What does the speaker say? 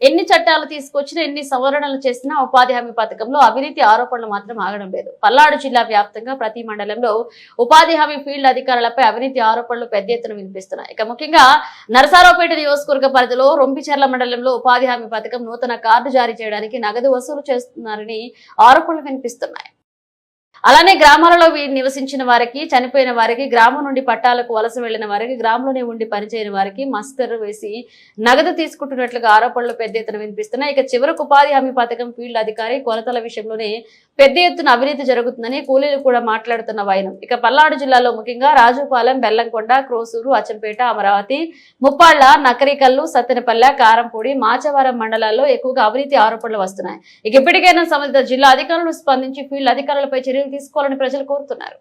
ఎన్ని చట్టాలు తీసుకొచ్చినా ఎన్ని సవరణలు చేసినా ఉపాధి హామీ పథకంలో అవినీతి ఆరోపణలు మాత్రం ఆగడం లేదు. పల్నాడు జిల్లా వ్యాప్తంగా ప్రతి మండలంలో ఉపాధి హామీ ఫీల్డ్ అధికారులపై అవినీతి ఆరోపణలు పెద్ద ఎత్తున వినిపిస్తున్నాయి. ఇక ముఖ్యంగా నరసారావుపేట నియోజకవర్గ పరిధిలో రొంపిచెర్ల మండలంలో ఉపాధి హామీ పథకం నూతన కార్డు జారీ చేయడానికి నగదు వసూలు చేస్తున్నారని ఆరోపణలు వినిపిస్తున్నాయి. అలానే గ్రామాలలో నివసించిన వారికి, చనిపోయిన వారికి, గ్రామం నుండి పట్టాలకు వలస వెళ్లిన వారికి, గ్రామంలోనే ఉండి పనిచేయని వారికి మస్తరు వేసి నగదు తీసుకుంటున్నట్లుగా ఆరోపణలు పెద్ద ఎత్తున వినిపిస్తున్నాయి. ఇక చివరకు ఉపాధి హామీ పథకం ఫీల్డ్ అధికారి కొలతల విషయంలోనే పెద్ద ఎత్తున అవినీతి జరుగుతుందని కూలీలు కూడా మాట్లాడుతున్న వైనం. ఇక పల్నాడు జిల్లాలో ముఖ్యంగా రాజుపాలెం, బెల్లంకొండ, క్రోసూరు, అచ్చంపేట, అమరావతి, ముప్పాళ్ల, నకరికల్లు, సత్తెనపల్లె, కారంపూడి, మాచవరం మండలాల్లో ఎక్కువగా అవినీతి ఆరోపణలు వస్తున్నాయి. ఇక ఇప్పటికైనా సంబంధిత జిల్లా అధికారులు స్పందించి ఫీల్డ్ అధికారులపై చర్యలు తీసుకోవాలని ప్రజలు కోరుతున్నారు.